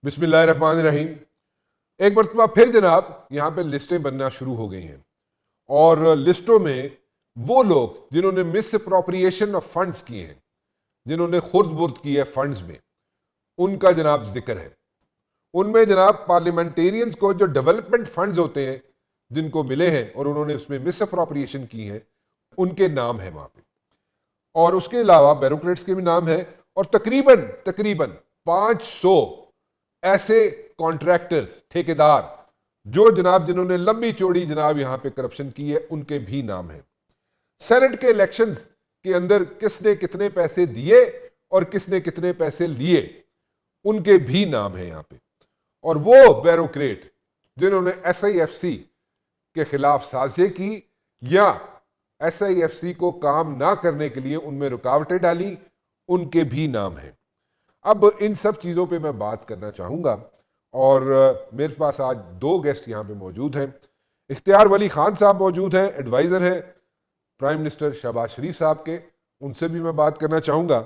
بسم اللہ الرحمن الرحیم۔ ایک مرتبہ پھر جناب یہاں پہ لسٹیں بننا شروع ہو گئی ہیں، اور لسٹوں میں وہ لوگ جنہوں نے مس اپروپریشن آف فنڈز کیے ہیں، جنہوں نے خرد برد کی ہے فنڈز میں، ان کا جناب ذکر ہے۔ ان میں جناب پارلیمنٹیرینز کو جو ڈیولپمنٹ فنڈز ہوتے ہیں جن کو ملے ہیں اور انہوں نے اس میں مس اپروپریشن کی ہے، ان کے نام ہیں وہاں پہ، اور اس کے علاوہ بیوروکریٹس کے بھی نام ہیں، اور تقریباً 500 ایسے کانٹریکٹرز، ٹھیکیدار جو جناب جنہوں نے لمبی چوڑی جناب یہاں پہ کرپشن کی ہے، ان کے بھی نام ہیں۔ سینٹ کے الیکشنز کے اندر کس نے کتنے پیسے دیے اور کس نے کتنے پیسے لیے، ان کے بھی نام ہیں یہاں پہ۔ اور وہ بیوروکریٹ جنہوں نے ایس آئی ایف سی کے خلاف سازشیں کی یا ایس آئی ایف سی کو کام نہ کرنے کے لیے ان میں رکاوٹیں ڈالی، ان کے بھی نام ہیں۔ اب ان سب چیزوں پہ میں بات کرنا چاہوں گا، اور میرے پاس آج 2 گیسٹ یہاں پہ موجود ہیں۔ اختیار ولی خان صاحب موجود ہیں، ایڈوائزر ہیں پرائم منسٹر شہباز شریف صاحب کے، ان سے بھی میں بات کرنا چاہوں گا۔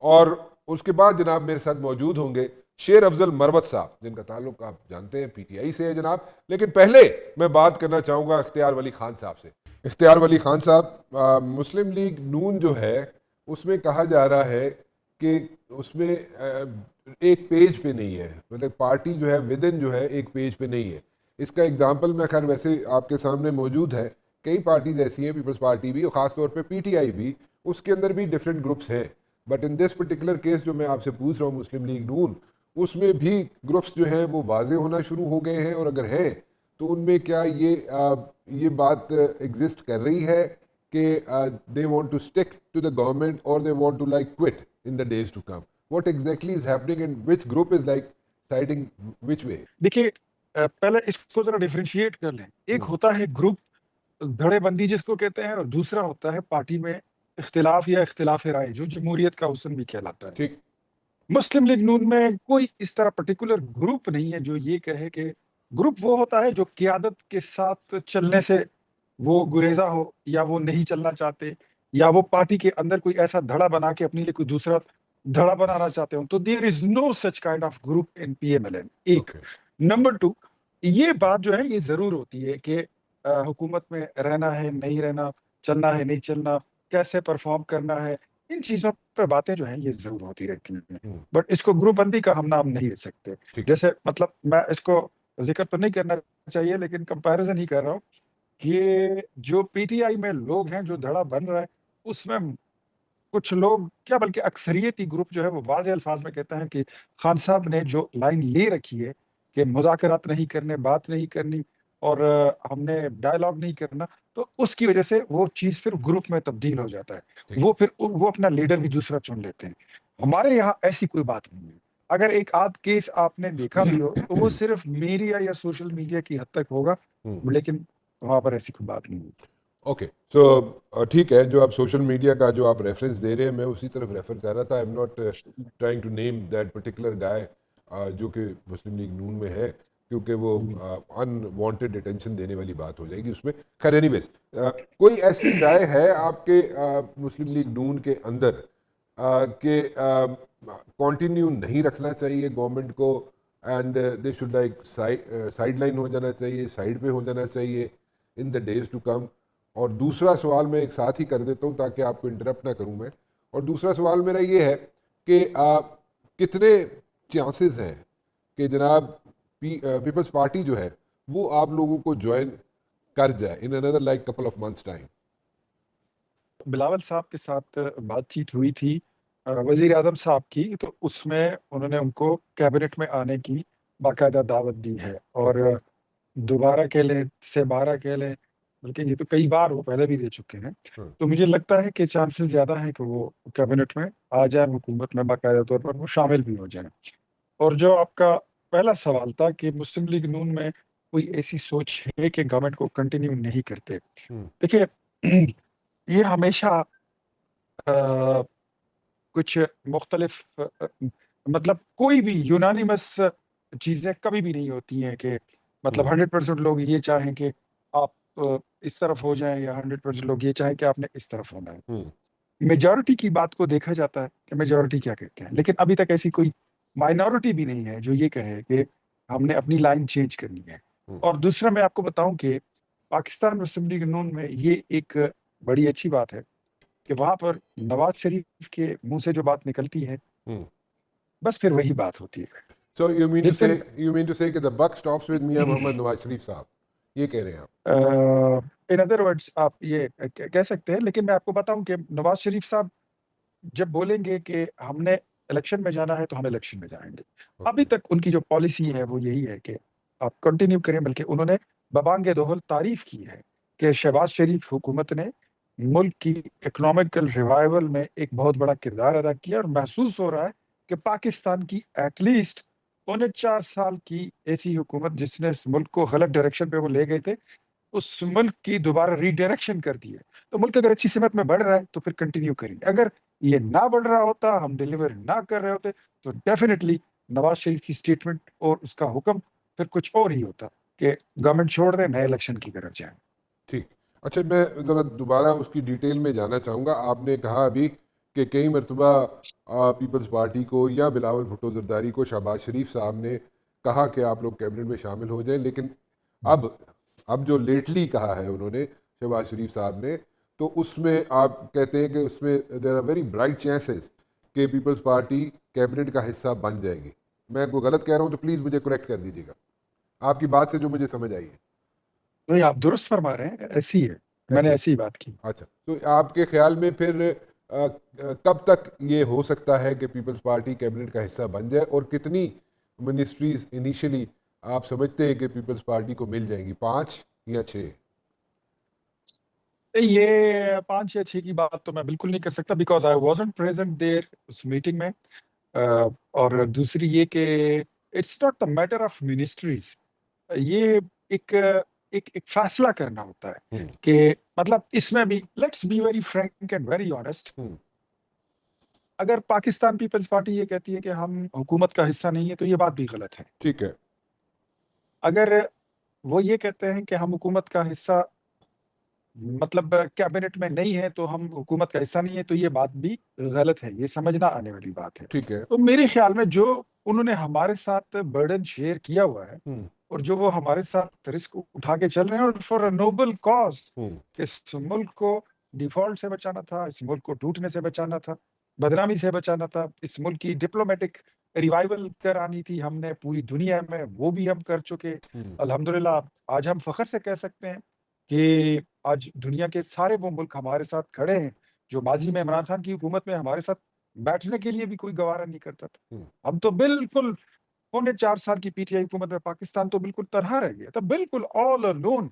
اور اس کے بعد جناب میرے ساتھ موجود ہوں گے شیر افضل مروت صاحب، جن کا تعلق آپ جانتے ہیں پی ٹی آئی سے ہے جناب، لیکن پہلے میں بات کرنا چاہوں گا اختیار ولی خان صاحب سے۔ اختیار ولی خان صاحب، مسلم لیگ نون جو ہے اس میں کہا جا رہا ہے کہ اس میں ایک پیج پہ نہیں ہے، مطلب پارٹی جو ہے ودن جو ہے ایک پیج پہ نہیں ہے۔ اس کا اگزامپل میں خیر ویسے آپ کے سامنے موجود ہے، کئی پارٹیز ایسی ہیں، پیپلز پارٹی بھی اور خاص طور پہ پی ٹی آئی بھی، اس کے اندر بھی ڈفرینٹ گروپس ہیں، but in this particular case جو میں آپ سے پوچھ رہا ہوں مسلم لیگ نون، اس میں بھی گروپس جو ہیں وہ واضح ہونا شروع ہو گئے ہیں، اور اگر ہیں تو ان میں کیا یہ بات ایگزسٹ کر رہی ہے کہ they want to stick to the government or they want to like quit in the days to come? What exactly is happening and which group is like siding which way? دیکھیے پہلے اس کو ذرا differentiate کر لیں۔ ایک ہوتا ہے group دھڑے بندی جس کو کہتے ہیں، اور دوسرا ہوتا ہے پارٹی میں اختلاف یا اختلاف رائے جو جمہوریت کا حسن بھی کہلاتا ہے۔ ٹھیک۔ مسلم لیگ نون میں کوئی اس طرح پرٹیکولر گروپ نہیں ہے جو یہ کہے کہ گروپ وہ ہوتا ہے جو قیادت کے ساتھ چلنے سے وہ گریزہ ہو، یا وہ نہیں چلنا چاہتے، یا وہ پارٹی کے اندر کوئی ایسا دھڑا بنا کے اپنے لیے کوئی دوسرا دھڑا بنانا چاہتے ہوں، تو there is no such kind of group in P M L N. ایک Okay. نمبر 2، یہ بات جو ہے یہ ضرور ہوتی ہے کہ حکومت میں رہنا ہے نہیں رہنا، چلنا ہے نہیں چلنا، کیسے پرفارم کرنا ہے، ان چیزوں پہ باتیں جو ہیں یہ ضرور ہوتی رہتی ہیں، بٹ اس کو گروپ بندی کا ہم نام نہیں دے سکتے۔ ٹھیک۔ جیسے مطلب میں اس کو ذکر تو نہیں کرنا چاہیے لیکن کمپیریزن ہی کر رہا ہوں کہ جو پی ٹی آئی میں لوگ ہیں جو دھڑا بن رہا ہے، اس میں کچھ لوگ کیا بلکہ اکثریتی گروپ جو ہے وہ واضح الفاظ میں کہتا ہے کہ خان صاحب نے جو لائن لے رکھی ہے کہ مذاکرات نہیں کرنے، بات نہیں کرنی، اور ہم نے ڈائلاگ نہیں کرنا، تو اس کی وجہ سے وہ چیز پھر گروپ میں تبدیل ہو جاتا ہے، وہ پھر وہ اپنا لیڈر بھی دوسرا چن لیتے ہیں۔ ہمارے یہاں ایسی کوئی بات نہیں ہے۔ اگر ایک آدھ کیس آپ نے دیکھا بھی ہو تو وہ صرف میڈیا یا سوشل میڈیا کی حد تک ہوگا، لیکن وہاں پر ایسی کوئی بات نہیں ہے۔ اوکے، سو ٹھیک ہے، جو آپ سوشل میڈیا کا جو آپ ریفرنس دے رہے ہیں میں اسی طرف ریفر کر رہا تھا۔ I'm not trying to name that particular guy جو کہ مسلم لیگ نون میں ہے، کیونکہ وہ ان وانٹیڈ اٹینشن دینے والی بات ہو جائے گی اس میں۔ خیر اینی ویز، کوئی ایسی رائے ہے آپ کے مسلم لیگ نون کے اندر کہ کنٹینیو نہیں رکھنا چاہیے گورنمنٹ کو، and they should like side line ہو جانا چاہیے، سائڈ پہ ہو جانا چاہیے ان دا ڈیز ٹو کم؟ اور دوسرا سوال میں ایک ساتھ ہی کر دیتا ہوں تاکہ آپ کو انٹرپٹ نہ کروں میں، اور دوسرا سوال میرا یہ ہے کہ کتنے چانسز ہیں کہ جناب پیپلز پارٹی جو ہے وہ آپ لوگوں کو جوائن کر جائے ان another like couple of months time؟ Bilawal صاحب کے ساتھ بات چیت ہوئی تھی وزیر اعظم صاحب کی، تو اس میں انہوں نے ان کو کیبنٹ میں آنے کی باقاعدہ دعوت دی ہے، اور دوبارہ کہہ لیں سے بارہ کہہ لیں، بلکہ یہ تو کئی بار وہ پہلے بھی دے چکے ہیں، تو مجھے لگتا ہے کہ چانسز زیادہ ہیں کہ وہ کیبنٹ میں آ جائیں، حکومت میں باقاعدہ طور پر وہ شامل بھی ہو جائیں۔ اور جو آپ کا پہلا سوال تھا کہ مسلم لیگ نون میں کوئی ایسی سوچ ہے کہ گورنمنٹ کو کنٹینیو نہیں کرتے، دیکھیے یہ ہمیشہ کچھ مختلف مطلب کوئی بھی یونانیمس چیزیں کبھی بھی نہیں ہوتی ہیں کہ مطلب 100% لوگ یہ چاہیں کہ آپ اس طرف ہو جائیں، یا 100% لوگ یہ چاہیں کہ آپ نے اس طرف ہونا ہے۔ میجورٹی کی بات کو دیکھا جاتا ہے کہ میجورٹی کیا کہتے ہیں، لیکن ابھی تک ایسی کوئی مائنورٹی بھی نہیں ہے جو یہ کہے کہ ہم نے اپنی لائن چینج کرنی ہے. ہوں، اور دوسرا میں آپ کو بتاؤں کہ پاکستان مسلم لیگ نون میں یہ ایک بڑی اچھی بات ہے کہ وہاں پر نواز شریف کے منہ سے جو بات نکلتی ہے ہوں. بس پھر وہی بات ہوتی ہے. So جس دن you mean to say کہ the buck stops with میاں محمد نواز شریف صاحب، یہ کہہ رہے ہیں آپ؟ ان ادر ورڈس آپ یہ کہہ سکتے ہیں، لیکن میں آپ کو بتاؤں کہ نواز شریف صاحب جب بولیں گے کہ ہم نے الیکشن میں جانا ہے تو ہم الیکشن میں جائیں گے. ابھی تک ان کی جو پالیسی ہے وہ یہی ہے کہ آپ کنٹینیو کریں، بلکہ انہوں نے ببانگ دہل تعریف کی ہے کہ شہباز شریف حکومت نے ملک کی اکنامکل ریوائول میں ایک بہت بڑا کردار ادا کیا، اور محسوس ہو رہا ہے کہ پاکستان کی ایٹ لیسٹ 4.5 سال کی ایسی حکومت جس نے اس ملک کو غلط ڈائریکشن پہ وہ لے گئے تھے، اس ملک کی دوبارہ ری ڈائریکشن کر دی ہے. تو ملک اگر اچھی سمت میں بڑھ رہا ہے تو پھر کنٹینیو کریں گے. اگر یہ نہ بڑھ رہا ہوتا، ہم ڈیلیور نہ کر رہے ہوتے، تو ڈیفینیٹلی نواز شریف کی سٹیٹمنٹ اور اس کا حکم پھر کچھ اور ہی ہوتا کہ گورنمنٹ چھوڑ دیں، نئے الیکشن کی طرف جائیں. ٹھیک. اچھا، میں ذرا دوبارہ اس کی ڈیٹیل میں جانا چاہوں گا. آپ نے کہا ابھی کہ کئی مرتبہ پیپلز پارٹی کو یا بلاول بھٹو زرداری کو شہباز شریف صاحب نے کہا کہ آپ لوگ کیبنٹ میں شامل ہو جائیں، لیکن اب جو لیٹلی کہا ہے انہوں نے شہباز شریف صاحب نے، تو اس میں آپ کہتے ہیں کہ اس میں there are very bright chances کہ پیپلز پارٹی کیبنٹ کا حصہ بن جائے گی. میں کوئی غلط کہہ رہا ہوں تو پلیز مجھے کریکٹ کر دیجیے گا آپ کی بات سے جو مجھے سمجھ آئی ہے. نہیں، آپ درست فرما رہے ہیں، ایسی ہے، میں نے ایسی ہی بات کی. اچھا، تو آپ کے خیال میں پھر کب تک یہ ہو سکتا ہے کہ پیپلز پارٹی کیبنٹ کا حصہ بن جائے، اور کتنی منسٹریز انیشلی آپ سمجھتے ہیں کہ پیپلز پارٹی کو مل جائیں گی، 5 یا 6؟ یہ 5 یا 6 کی بات تو میں بالکل نہیں کر سکتا، because I wasn't present there اس میٹنگ میں. اور دوسری یہ کہ it's not the matter of ministries, یہ ایک فیصلہ کرنا ہوتا ہے کہ مطلب اس میں بھی let's be very frank and very honest. اگر پاکستان پیپلز پارٹی یہ کہتی ہے کہ ہم حکومت کا حصہ نہیں ہے تو یہ بات بھی غلط ہے. ٹھیک ہے. اگر وہ یہ کہتے ہیں کہ ہم حکومت کا حصہ مطلب کیبنٹ میں نہیں ہے تو ہم حکومت کا حصہ نہیں ہے تو یہ بات بھی غلط ہے. یہ سمجھنا آنے والی بات ہے. ٹھیک ہے. تو میرے خیال میں جو انہوں نے ہمارے ساتھ برڈن شیئر کیا ہوا ہے اور جو وہ ہمارے ساتھ رسک اٹھا کے چل رہے ہیں، اور فار اے نوبل کاز، کہ اس ملک کو ڈیفالٹ سے بچانا تھا، اس ملک کو ٹوٹنے سے بچانا تھا، بدنامی سے بچانا تھا، اس ملک کی ڈپلومیٹک ریوائول کرانی تھی ہم نے پوری دنیا میں، وہ بھی ہم کر چکے. الحمدللہ آج ہم فخر سے کہہ سکتے ہیں کہ آج دنیا کے سارے وہ ملک ہمارے ساتھ کھڑے ہیں جو ماضی میں عمران خان کی حکومت میں ہمارے ساتھ بیٹھنے کے لیے بھی کوئی گوارا نہیں کرتا تھا. ہم تو بالکل 4.5 سال کی پی ٹی آئی حکومت میں پاکستان تو بالکل تنہا رہ گیا تھا، بالکل آل الون.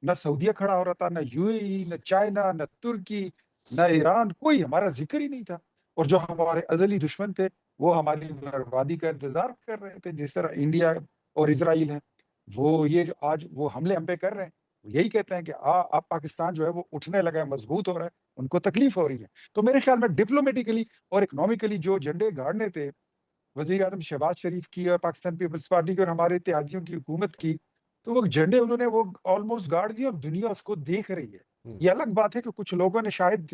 نہ سعودیہ کھڑا ہو رہا تھا، نہ یو اے ای، نہ چائنا، نہ ترکی، نہ ایران، کوئی ہمارا ذکر ہی نہیں تھا. اور جو ہمارے ازلی دشمن تھے وہ ہماری بربادی کا انتظار کر رہے تھے، جس طرح انڈیا اور اسرائیل ہے. وہ یہ جو آج وہ حملے ہم پہ کر رہے ہیں، یہی کہتے ہیں کہ اب پاکستان جو ہے وہ اٹھنے لگا ہے، مضبوط ہو رہا ہے، ان کو تکلیف ہو رہی ہے. تو میرے خیال میں ڈپلومیٹیکلی اور اکنامکلی جو جھنڈے گاڑنے تھے وزیر اعظم شہباز شریف کی اور پاکستان پیپلز پارٹی کی اور ہمارے اتحادیوں کی حکومت کی، تو وہ جھنڈے انہوں نے وہ آلموسٹ گاڑ دیے اور دنیا اس کو دیکھ رہی ہے. یہ الگ بات ہے کہ کچھ لوگوں نے شاید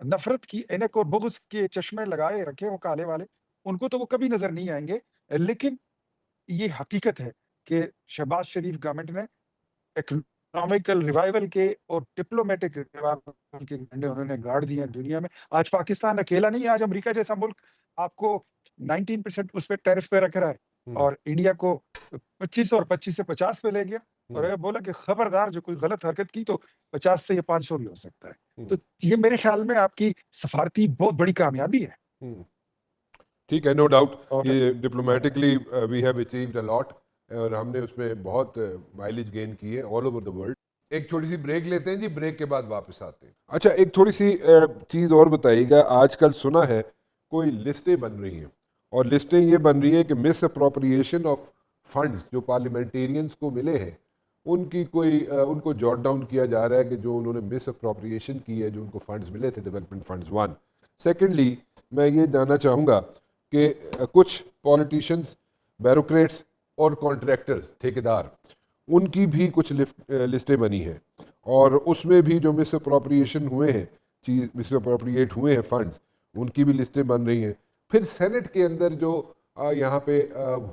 نفرت کی اینک اور بغض کے چشمے لگائے رکھے وہ کالے والے، ان کو تو وہ کبھی نظر نہیں آئیں گے. لیکن یہ حقیقت ہے کہ شہباز شریف گورنمنٹ نے اکنامکل ریوائول کے اور ڈپلومیٹک ریوائول کے جھنڈے انہوں نے گاڑ دیے ہیں دنیا میں. آج پاکستان اکیلا نہیں ہے، آج امریکہ جیسا ملک آپ کو 19% اس پہ ٹیرف پہ رکھ رہا ہے، اور انڈیا کو 25 اور 25 سے 50 پہ لے گیا، اور بولا کہ خبردار جو کوئی غلط حرکت کی تو 50 سے یا 500 بھی ہو سکتا ہے. تو یہ میرے خیال میں آپ کی سفارتی بہت بڑی کامیابی ہے. ٹھیک ہے، نو ڈاؤٹ یہ diplomatically we have achieved a lot, اور ہم نے اس میں بہت مائلیج گین کی ہے آل اوور دا ورلڈ. ایک چھوٹی سی بریک لیتے ہیں جی، بریک کے بعد واپس آتے ہیں. اچھا، ایک تھوڑی سی چیز اور بتائیے گا. آج کل سنا ہے کوئی لسٹیں بن رہی ہیں، اور لسٹیں یہ بن رہی ہیں کہ مس اپروپریشن آف فنڈز جو پارلیمنٹیرینز کو ملے ہیں، ان کی ان کو جاٹ ڈاؤن کیا جا رہا ہے کہ جو انہوں نے مس اپروپریشن کی ہے، جو ان کو فنڈز ملے تھے ڈیولپمنٹ فنڈز. 1 سیکنڈلی میں یہ جاننا چاہوں گا کہ کچھ پولیٹیشینز، بیوروکریٹس اور کانٹریکٹرز، ٹھیکیدار، ان کی بھی کچھ لسٹیں بنی ہیں، اور اس میں بھی جو مس اپروپریشن ہوئے ہیں، مس اپروپریٹ ہوئے ہیں فنڈز، ان کی بھی لسٹیں بن رہی ہیں. پھر سینٹ کے اندر جو یہاں پہ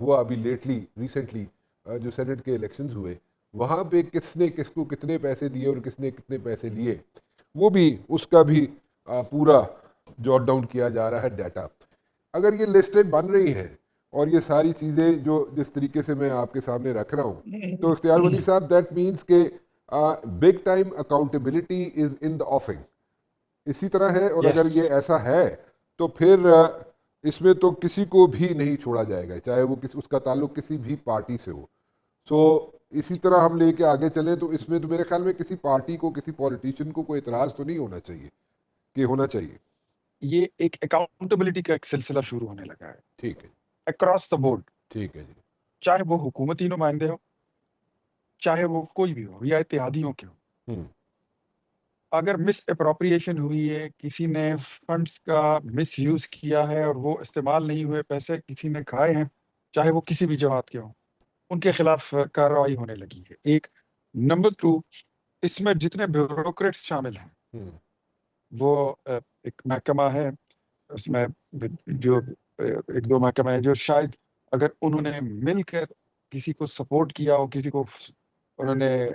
ہوا ابھی لیٹلی ریسنٹلی جو سینٹ کے الیکشنز ہوئے وہاں پہ کس نے کس کو کتنے پیسے دیے اور کس نے کتنے پیسے لیے وہ بھی اس کا بھی پورا جوٹ ڈاؤن کیا جا رہا ہے ڈیٹا. اگر یہ لسٹیں بن رہی ہیں اور یہ ساری چیزیں جو جس طریقے سے میں آپ کے سامنے رکھ رہا ہوں تو اختیار ولی صاحب دیٹ مینس کہ بگ ٹائم اکاؤنٹیبلٹی از ان دا آفنگ اسی طرح ہے. اور اگر یہ ایسا ہے تو پھر اس میں تو کسی کو بھی نہیں چھوڑا جائے گا چاہے وہ اس کا تعلق کسی بھی پارٹی سے ہو. سو اسی طرح ہم لے کے آگے چلیں تو اس میں تو میرے خیال میں کسی پارٹی کو کسی پولیٹیشین کو کوئی اعتراض تو نہیں ہونا چاہیے کہ ہونا چاہیے. یہ ایک اکاؤنٹیبلٹی کا ایک سلسلہ شروع ہونے لگا ہے ٹھیک ہے اکراس دا بورڈ. ٹھیک ہے جی. چاہے وہ حکومتی نمائندے ہو چاہے وہ کوئی بھی ہو یا اتحادیوں کے ہو, اگر مس اپروپریشن ہوئی ہے, کسی نے فنڈز کا مس یوز کیا ہے اور وہ استعمال نہیں ہوئے پیسے کسی نے کھائے ہیں, چاہے وہ کسی بھی جماعت کے ہوں, ان کے خلاف کارروائی ہونے لگی ہے. ایک نمبر 2, اس میں جتنے بیوروکریٹس شامل ہیں وہ ایک محکمہ ہے, اس میں جو ایک دو محکمہ ہیں جو شاید اگر انہوں نے مل کر کسی کو سپورٹ کیا ہو, کسی کو انہوں نے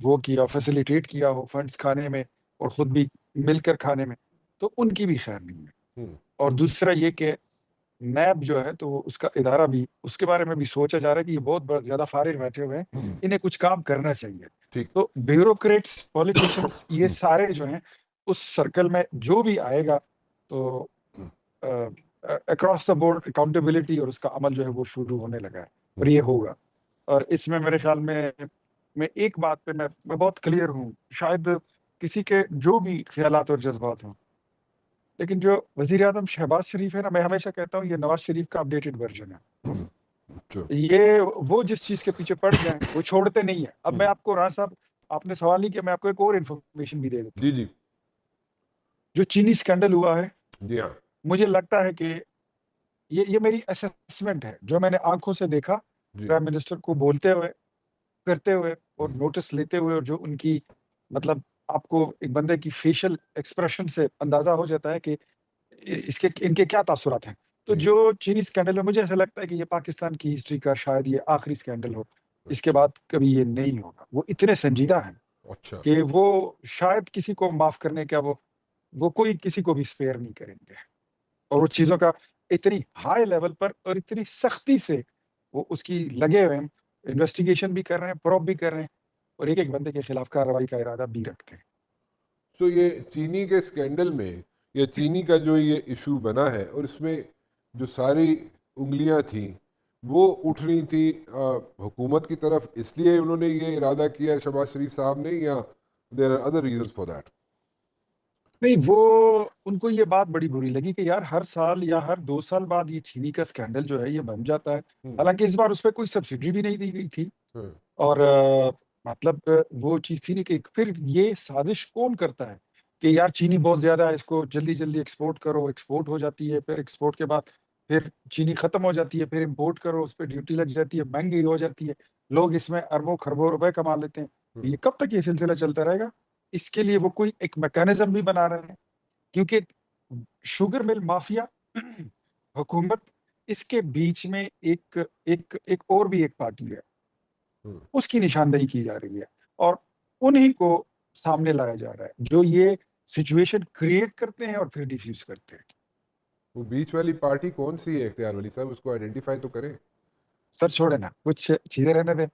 وہ کیا فیسیلیٹیٹ کیا ہو فنڈز کھانے میں اور خود بھی مل کر کھانے میں, تو ان کی بھی خیر نہیں ہے. اور دوسرا یہ کہ نیب جو ہے تو اس کا ادارہ بھی اس کے بارے میں بھی سوچا جا رہا ہے کہ یہ بہت زیادہ فارغ بیٹھے ہوئے ہیں, انہیں کچھ کام کرنا چاہیے. تو بیوروکریٹس پولیٹیشنز یہ سارے جو ہیں اس سرکل میں جو بھی آئے گا تو اکراس دا بورڈ اکاؤنٹیبلٹی اور اس کا عمل جو ہے وہ شروع ہونے لگا ہے اور یہ ہوگا. اور اس میں میرے خیال میں ایک بات پہ میں بہت کلیئر ہوں, شاید کسی کے جو بھی خیالات اور جذبات ہوں, لیکن جو وزیر اعظم شہباز شریف ہے نا, میں ہمیشہ کہتا ہوں یہ نواز شریف کا اپڈیٹڈ ورژن ہے. یہ وہ جس چیز کے پیچھے پڑ جائیں وہ چھوڑتے نہیں ہیں. اب میں آپ کو رانا صاحب آپ نے سوال نہیں کیا, میں آپ کو ایک اور انفارمیشن بھی دے دیتا ہوں. جی جو چینی اسکینڈل ہوا ہے, جی ہاں, مجھے لگتا ہے کہ یہ میری اسیسمنٹ ہے جو میں نے آنکھوں سے دیکھا پرائم منسٹر کو بولتے ہوئے کرتے ہوئے اور نوٹس لیتے ہوئے, اور جو ان کی مطلب آپ کو ایک بندے کی فیشل ایکسپریشن سے اندازہ ہو جاتا ہے کہ ان کے کیا تاثرات ہیں. تو جو چینی اسکینڈل ہے مجھے ایسا لگتا ہے کہ یہ پاکستان کی ہسٹری کا شاید یہ آخری اسکینڈل ہو, اس کے بعد کبھی یہ نہیں ہوگا. وہ اتنے سنجیدہ ہیں کہ وہ شاید کسی کو معاف کرنے کا وہ کوئی کسی کو بھی اسپیئر نہیں کریں گے, اور وہ چیزوں کا اتنی ہائی لیول پر اور اتنی سختی سے وہ اس کی لگے ہوئے ہیں, انویسٹیگیشن بھی کر رہے ہیں, پروب بھی کر رہے ہیں, اور ایک ایک بندے کے خلاف کارروائی کا ارادہ بھی رکھتے ہیں. تو یہ چینی کے اسکینڈل میں یا چینی کا جو یہ ایشو بنا ہے اور اس میں جو ساری انگلیاں تھیں وہ اٹھ رہی تھی حکومت کی طرف, اس لیے انہوں نے یہ ارادہ کیا شہباز شریف صاحب نے, یا there are other reasons for that? نہیں, وہ ان کو یہ بات بڑی بری لگی کہ یار ہر سال یا ہر 2 سال بعد یہ چینی کا اسکینڈل جو ہے یہ بن جاتا ہے, حالانکہ اس بار اس پہ کوئی سبسڈی بھی نہیں دی گئی تھی. اور مطلب وہ چیز تھی نہیں کہ پھر یہ سازش کون کرتا ہے کہ یار چینی بہت زیادہ ہے, اس کو جلدی جلدی ایکسپورٹ کرو, ایکسپورٹ ہو جاتی ہے, پھر ایکسپورٹ کے بعد پھر چینی ختم ہو جاتی ہے, پھر امپورٹ کرو, اس پہ ڈیوٹی لگ جاتی ہے, مہنگی ہو جاتی ہے, لوگ اس میں اربوں خربوں روپے کما لیتے ہیں. یہ کب تک یہ سلسلہ چلتا رہے گا؟ اس کے لیے وہ کوئی ایک میکانزم بھی بنا رہے ہیں, کیونکہ شوگر مل مافیا حکومت اس کے بیچ میں ایک اور بھی ایک پارٹی ہے, اس کی نشاندہی کی جا رہی ہے, اور انہی کو سامنے لایا جا رہا ہے جو یہ سچویشن کریٹ کرتے ہیں اور پھر ڈیفیوز کرتے ہیں. وہ بیچ والی پارٹی کون سی ہے اختیار ولی صاحب, اس کو آئیڈینٹیفائی تو کریں. سر چھوڑے نا, کچھ چیزیں رہنے دیں,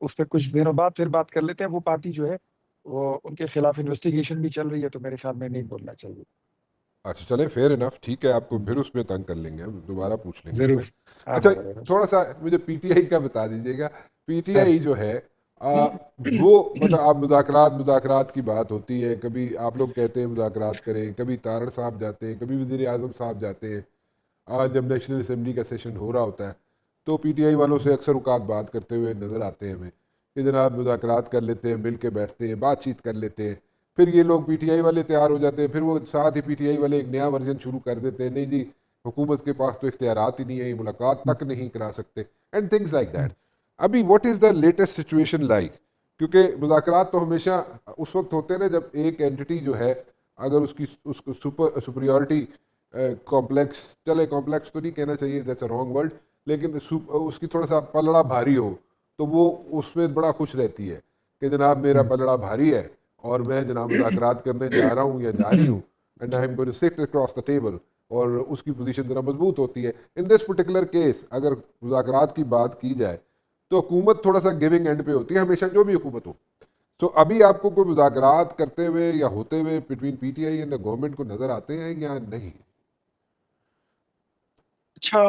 اس پہ کچھ دنوں بعد پھر بات کر لیتے ہیں. وہ پارٹی جو ہے وہ ان کے خلاف انویسٹیگیشن بھی چل رہی ہے, تو میرے خیال میں نہیں بولنا چاہیے. اچھا چلیں, فیئر انف, ٹھیک ہے, آپ کو پھر اس میں تنگ کر لیں گے, ہم دوبارہ پوچھ لیں گے. ضرور. اچھا تھوڑا سا مجھے پی ٹی آئی کا بتا دیجیے گا. پی ٹی آئی جو ہے وہ مطلب آپ مذاکرات کی بات ہوتی ہے, کبھی آپ لوگ کہتے ہیں مذاکرات کریں, کبھی تارڑ صاحب جاتے ہیں, کبھی وزیر اعظم صاحب جاتے ہیں. آج جب نیشنل اسمبلی کا سیشن ہو رہا ہوتا ہے تو پی ٹی آئی والوں سے اکثر اوقات بات کرتے ہوئے نظر آتے ہیں ہمیں کہ جناب مذاکرات کر لیتے ہیں, مل کے بیٹھتے ہیں, بات چیت کر لیتے ہیں. پھر یہ لوگ پی ٹی آئی والے تیار ہو جاتے ہیں, پھر وہ ساتھ ہی پی ٹی آئی والے ایک نیا ورژن شروع کر دیتے ہیں, نہیں جی حکومت کے پاس تو اختیارات ہی نہیں ہے, یہ ملاقات تک نہیں کرا سکتے, اینڈ تھنگز لائک دیٹ. ابھی what is the latest situation like? کیونکہ مذاکرات تو ہمیشہ اس وقت ہوتے ہیں نا جب ایک اینٹی جو ہے اگر اس کو سپریورٹی کمپلیکس، چلے کمپلیکس تو نہیں کہنا چاہیے، دیٹس اے رانگ ورڈ، لیکن اس کی تھوڑا سا پلڑا بھاری ہو تو وہ اس میں بڑا خوش رہتی ہے کہ جناب میرا پلڑا بھاری ہے اور میں جناب مذاکرات کرنے جا رہا ہوں یا جا رہی ہوں، and I am going to sit across the table, اور اس کی پوزیشن ذرا مضبوط ہوتی ہے. ان دس پرٹیکولر کیس اگر مذاکرات کی بات کی جائے تو حکومت تھوڑا سا گیونگ اینڈ پہ ہوتی ہے ہمیشہ، جو بھی حکومت ہو. تو ابھی آپ کو کوئی مذاکرات کرتے ہوئے یا ہوتے ہوئے between P T I and government کو نظر آتے ہیں یا نہیں؟ اچھا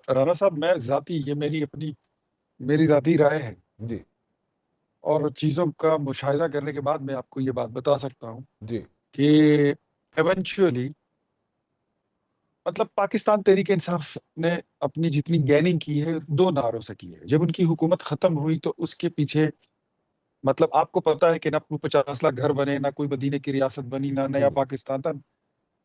رانا صاحب، میں ذاتی، یہ میری ذاتی رائے ہے، جی اور چیزوں کا مشاہدہ کرنے کے بعد میں آپ کو یہ بات بتا سکتا ہوں جی کہ ایونچولی مطلب پاکستان تحریک انصاف نے اپنی جتنی گیننگ کی ہے 2 نعروں سے کی ہے. جب ان کی حکومت ختم ہوئی تو اس کے پیچھے مطلب آپ کو پتا ہے کہ نہ 50 لاکھ گھر بنے، نہ کوئی مدینے کی ریاست بنی، نہ نیا پاکستان تھا.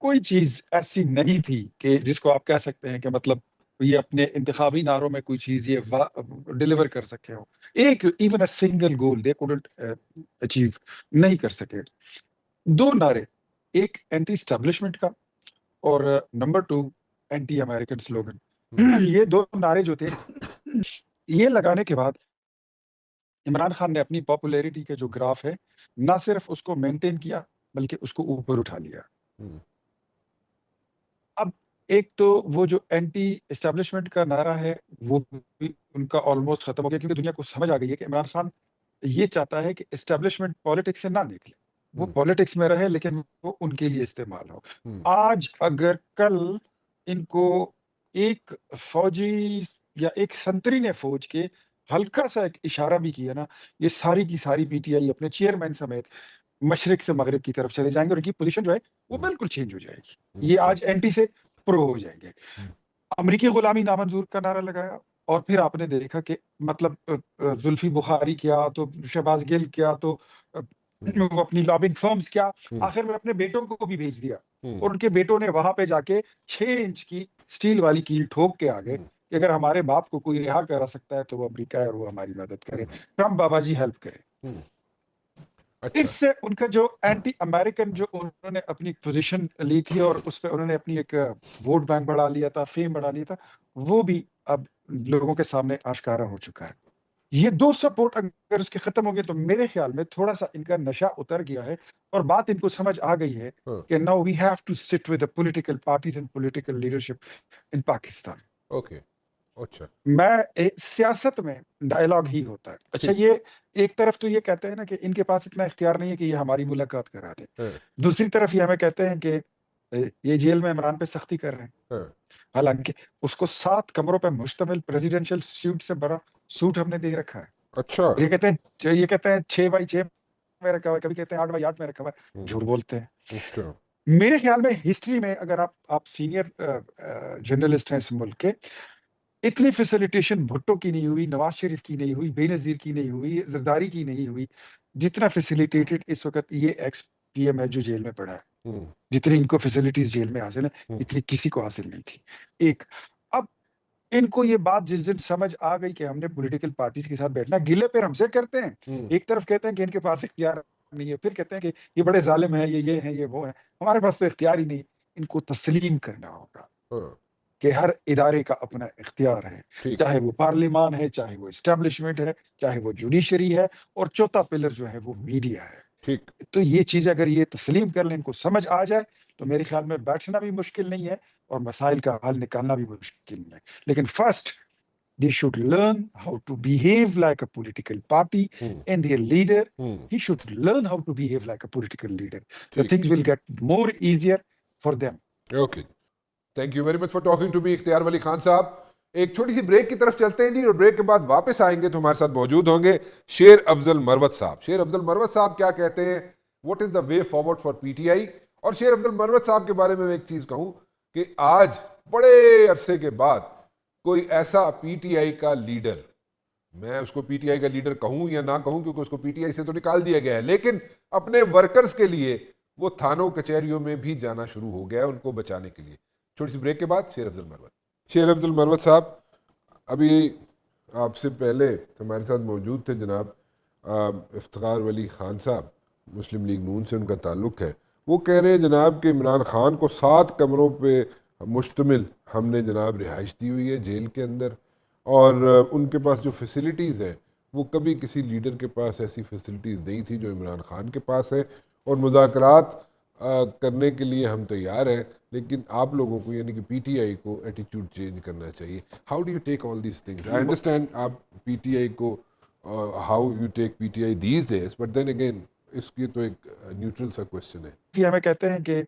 کوئی چیز ایسی نہیں تھی کہ جس کو آپ کہہ سکتے ہیں کہ مطلب یہ اپنے انتخابی نعروں میں کوئی چیز یہ ڈیلیور کر سکے ہو. ایک even a single goal they couldn't achieve نہیں کر سکے. 2 نعرے، ایک اینٹی اسٹیبلشمنٹ کا اور نمبر 2 اینٹی امریکن سلوگن. یہ 2 نعرے جو تھے یہ لگانے کے بعد عمران خان نے اپنی پاپولیرٹی کے جو گراف ہے نہ صرف اس کو مینٹین کیا بلکہ اس کو اوپر اٹھا لیا. اب ایک تو وہ جو اینٹی اسٹیبلشمنٹ کا نعرہ ہے وہ بھی ان کا آلموسٹ ختم ہو گیا، کیونکہ دنیا کو سمجھ آ گئی ہے کہ عمران خان یہ چاہتا ہے کہ اسٹیبلشمنٹ پالیٹکس سے نہ نکلے، وہ پالیٹکس میں رہے لیکن وہ ان کے لیے استعمال ہو. آج اگر کل ان کو ایک فوجی یا ایک سنتری نے فوج کے ہلکا سا ایک اشارہ بھی کیا نا، یہ ساری کی ساری پی ٹی آئی اپنے چیئرمین سمیت مشرق سے مغرب کی طرف چلے جائیں گے اور ان کی پوزیشن جو ہے وہ بالکل چینج ہو جائے گی. یہ آج اینٹی سے پرو ہو جائیں گے. امریکی غلامی نامنظور کا نعرہ لگایا اور پھر آپ نے دیکھا کہ مطلب زلفی بخاری کیا تو شہباز گل کیا تو وہ اپنی لابنگ فرمز کیا، آخر میں اپنے بیٹوں کو بھی بھیج دیا اور ان کے بیٹوں نے وہاں پہ جا کے 6 انچ کی سٹیل والی کیل ٹھوک کے آگے کہ اگر ہمارے باپ کو کوئی رہا کرا سکتا ہے تو وہ امریکہ ہے اور وہ ہماری مدد کرے، ٹرمپ بابا جی ہیلپ کرے. اس سے ان کا جو اینٹی امریکن جو انہوں نے اپنی پوزیشن لی تھی اور اس پہ انہوں نے اپنی ایک ووٹ بینک بڑھا لیا تھا، فیم بڑھا لیا تھا، وہ بھی اب لوگوں کے سامنے آشکارا ہو چکا ہے. یہ 2 سپورٹ اگر اس کے ختم ہو گئے تو میرے خیال میں تھوڑا سا ان کا نشہ اتر گیا ہے اور بات ان کو سمجھ آ گئی ہے کہ now we have to sit with the political parties and political leadership in Pakistan. Okay اچھا. میں سیاست میں ڈائلاگ ہی ہوتا ہے. اچھا یہ ایک طرف تو یہ کہتے ہیں نا کہ ان کے پاس اتنا اختیار نہیں ہے کہ یہ ہماری ملاقات کرا دیں، دوسری طرف یہ ہمیں کہتے ہیں کہ یہ جیل میں عمران پہ سختی کر رہے ہیں، حالانکہ اس کو 7 کمروں پہ مشتمل پریزیڈنشل سیوٹ سے بڑا سوٹ ہم نے دے رکھا ہے. اچھا اور یہ کہتے ہیں 6x6 میں رکھا ہوا ہے، کبھی کہتے ہیں 8x8 میں رکھا ہوا ہے. جھوٹ بولتے ہیں. اچھا میرے خیال میں ہسٹری میں اگر آپ سینئر جرنلسٹ ہیں اس ملک کے، اتنی فیسیلیٹیشن بھٹو کی نہیں ہوئی، نواز شریف کی نہیں ہوئی، بے نظیر کی نہیں ہوئی، زرداری کی نہیں ہوئی، جتنا فیسیلیٹیٹڈ اس وقت یہ ایکس پی ایم ہے جو جیل میں پڑا ہے. جتنی ان کو فیسیلیٹیز جیل میں حاصل ہیں اتنی کسی کو حاصل نہیں تھی. ایک اب ان کو یہ بات جس دن سمجھ آ گئی کہ ہم نے پولیٹیکل پارٹیز کے ساتھ بیٹھنا، گلے پھر ہم سے کرتے ہیں. ایک طرف کہتے ہیں کہ ان کے پاس اختیار نہیں ہے، پھر کہتے ہیں کہ یہ بڑے ظالم ہیں، یہ ہیں، یہ وہ ہیں. ہمارے پاس تو اختیار ہی نہیں. ان کو تسلیم کرنا ہوگا کہ ہر ادارے کا اپنا اختیار ہے، چاہے وہ پارلیمان ہے، چاہے وہ اسٹیبلشمنٹ ہے، چاہے وہ جوڈیشری ہے، اور چوتھا پلر جو ہے وہ میڈیا ہے. ٹھیک. تو یہ چیزیں اگر یہ تسلیم کر لیں، ان کو سمجھ آ جائے تو میرے خیال میں بیٹھنا بھی مشکل نہیں ہے اور مسائل کا حل نکالنا بھی مشکل نہیں ہے. لیکن first they should learn how to behave like a political party and their leader he should learn how to behave like a political leader. The things will get more easier for them. Okay thank you very much for talking to me Ikhtiar Wali Khan صاحب. ایک چھوٹی سی break کی طرف چلتے ہیں جی، اور break کے بعد واپس آئیں گے تو ہمارے ساتھ موجود ہوں گے شیر افضل مروت صاحب. شیر افضل مروت صاحب کیا کہتے ہیں، what is the way forward for P T آئی. اور شیر افضل مروت صاحب کے بارے میں ایک چیز کہوں کہ آج بڑے عرصے کے بعد کوئی ایسا پی ٹی آئی کا لیڈر، میں اس کو پی ٹی آئی کا لیڈر کہوں یا نہ کہوں کیونکہ اس کو پی ٹی آئی سے تو نکال دیا گیا ہے، لیکن اپنے ورکرز کے لیے وہ تھانوں کچہریوں میں بھی جانا شروع ہو گیا ہے ان کو بچانے کے لیے. چھوٹی سی بریک کے بعد شیر افضل مروت. شیر افضل مروت صاحب، ابھی آپ سے پہلے ہمارے ساتھ موجود تھے جناب افتخار ولی خان صاحب، مسلم لیگ نون سے ان کا تعلق ہے. وہ کہہ رہے ہیں جناب کہ عمران خان کو 7 کمروں پہ مشتمل ہم نے جناب رہائش دی ہوئی ہے جیل کے اندر، اور ان کے پاس جو فیسلٹیز ہیں وہ کبھی کسی لیڈر کے پاس ایسی فیسلٹیز نہیں تھی جو عمران خان کے پاس ہے، اور مذاکرات کرنے کے لیے ہم تیار ہیں، لیکن آپ لوگوں کو یعنی کہ پی ٹی آئی کو ایٹیٹیوڈ چینج کرنا چاہیے. How do you take all these things? I understand آپ پی ٹی آئی کو how you take P T I these days, but then again اس کی تو ایک نیوٹرل سا کوشچن ہے. کہ ہمیں کہتے ہیں کہ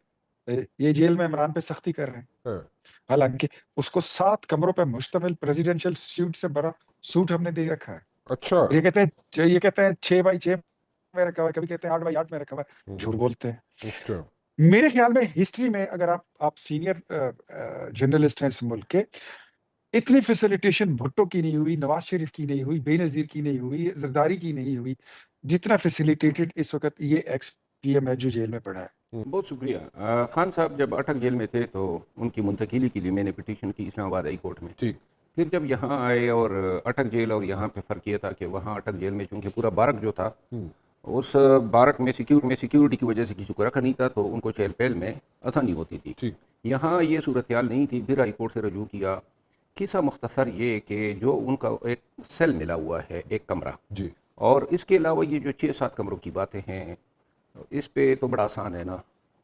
یہ جیل میں عمران پہ سختی کر رہے ہیں، ہاں حالانکہ اس کو 7 کمروں پہ مشتمل پریزیڈینشیل سیٹ سے بڑا سوٹ ہم نے دے رکھا ہے. اچھا. اور یہ کہتے ہیں 6x6 میں رکھا ہوا ہے، کبھی کہتے ہیں 8x8 میں رکھا ہوا ہے. جھوٹ بولتے ہیں. اچھا. میرے خیال میں ہسٹری میں اگر آپ سینئر جرنلسٹ ہیں اس ملک کے، اتنی فیسیلیٹیشن بھٹو کی نہیں ہوئی، نواز شریف کی نہیں ہوئی، بے نظیر کی نہیں ہوئی، زرداری کی نہیں ہوئی، جتنا فیسیلیٹیٹڈ اس وقت یہ ایکس پی ایم ہے جو جیل میں پڑا ہے. بہت شکریہ. خان صاحب جب اٹک جیل میں تھے تو ان کی منتقلی کے لیے میں نے پٹیشن کی اسلام آباد ہائی کورٹ میں. ٹھیک. پھر جب یہاں آئے اور اٹک جیل اور یہاں پہ فرق یہ تھا کہ وہاں اٹک جیل میں چونکہ پورا بارک جو تھا اس بارک میں سیکیورٹی کی وجہ سے کسی کو رکھا نہیں تھا تو ان کو چہل پہل میں آسانی ہوتی تھی. ٹھیک. یہاں یہ صورتحال نہیں تھی. پھر ہائی کورٹ سے رجوع کیا. قصہ مختصر یہ کہ جو ان کا ایک سیل ملا ہوا ہے، ایک کمرہ، جی. اور اس کے علاوہ یہ جو 6-7 کمروں کی باتیں ہیں اس پہ تو بڑا آسان ہے نا.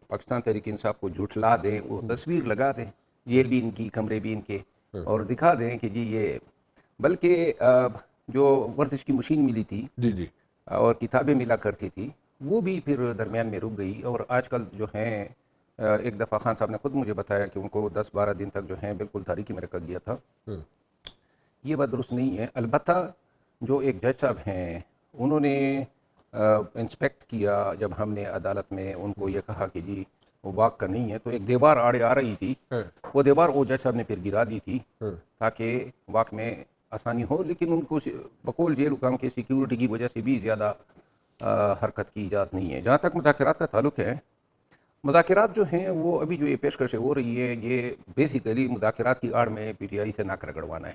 پاکستان تحریک انصاف کو جھٹلا دیں، وہ تصویر لگا دیں، جیل بھی ان کی، کمرے بھی ان کے، اور دکھا دیں کہ جی یہ. بلکہ جو ورزش کی مشین ملی تھی جی جی اور کتابیں ملا کرتی تھی وہ بھی پھر درمیان میں رک گئی. اور آج کل جو ہیں ایک دفعہ خان صاحب نے خود مجھے بتایا کہ ان کو 10-12 دن تک جو ہیں بالکل تاریکی میں رکھا گیا تھا. یہ بات درست نہیں ہے. البتہ جو ایک جج صاحب ہیں انہوں نے انسپیکٹ کیا جب ہم نے عدالت میں ان کو یہ کہا کہ جی وہ واک کا نہیں ہے، تو ایک دیوار آڑے آ رہی تھی، وہ دیوار وہ جج صاحب نے پھر گرا دی تھی تاکہ واک میں آسانی ہو. لیکن ان کو بقول جیل حکام کے سیکیورٹی کی وجہ سے بھی زیادہ حرکت کی اجازت نہیں ہے. جہاں تک مذاکرات کا تعلق ہے، مذاکرات جو ہیں وہ ابھی جو یہ پیشکشیں ہو رہی ہے یہ بیسیکلی مذاکرات کی آڑ میں پی ٹی آئی سے ناک رگڑوانا ہے.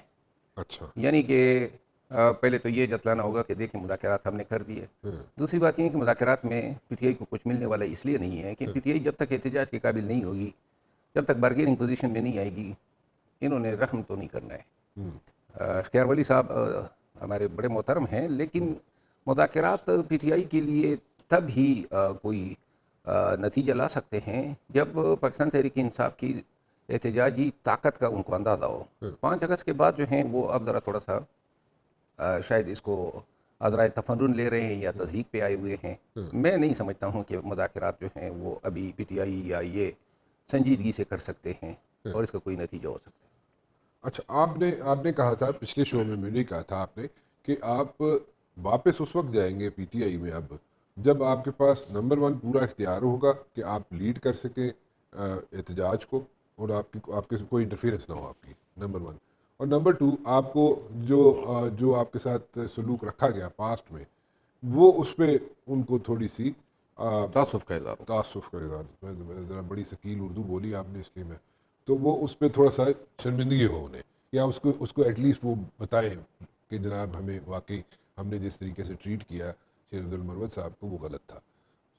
اچھا. یعنی کہ پہلے تو یہ جتلانا ہوگا کہ دیکھیں مذاکرات ہم نے کر دیے. دوسری بات یہ ہے کہ مذاکرات میں پی ٹی آئی کو کچھ ملنے والا اس لیے نہیں ہے کہ پی ٹی آئی جب تک احتجاج کے قابل نہیں ہوگی، جب تک بارگیننگ پوزیشن میں نہیں آئے گی، انہوں نے رحم تو نہیں کرنا ہے. اختیار ولی صاحب ہمارے بڑے محترم ہیں، لیکن مذاکرات پی ٹی آئی کے لیے تب ہی کوئی نتیجہ لا سکتے ہیں جب پاکستان تحریک انصاف کی احتجاجی طاقت کا ان کو اندازہ ہو. 5 اگست کے بعد جو ہیں وہ اب ذرا تھوڑا سا شاید اس کو عذرائے تفنن لے رہے ہیں یا تصدیق پہ آئے ہوئے ہیں. میں نہیں سمجھتا ہوں کہ مذاکرات جو ہیں وہ ابھی پی ٹی آئی یا یہ سنجیدگی سے کر سکتے ہیں اور اس کا کوئی نتیجہ ہو سکتا ہے. اچھا. آپ نے کہا تھا پچھلے شو میں نے کہا تھا آپ نے کہ آپ واپس اس وقت جائیں گے پی ٹی آئی میں اب جب آپ کے پاس نمبر 1 پورا اختیار ہوگا کہ آپ لیڈ کر سکیں احتجاج کو اور آپ کے کوئی انٹرفیئرنس نہ ہو آپ کی، نمبر 1. اور نمبر 2 آپ کو جو آپ کے ساتھ سلوک رکھا گیا پاسٹ میں وہ اس پہ ان کو تھوڑی سی تعصب کا اظہار. میں ذرا بڑی ثقیل اردو بولی آپ نے اس لیے میں تو وہ اس پہ تھوڑا سا شرمندگی ہو انہیں، یا اس کو ایٹ لیسٹ وہ بتائیں کہ جناب ہمیں واقعی ہم نے جس طریقے سے ٹریٹ کیا شیر عبد المروت صاحب کو وہ غلط تھا.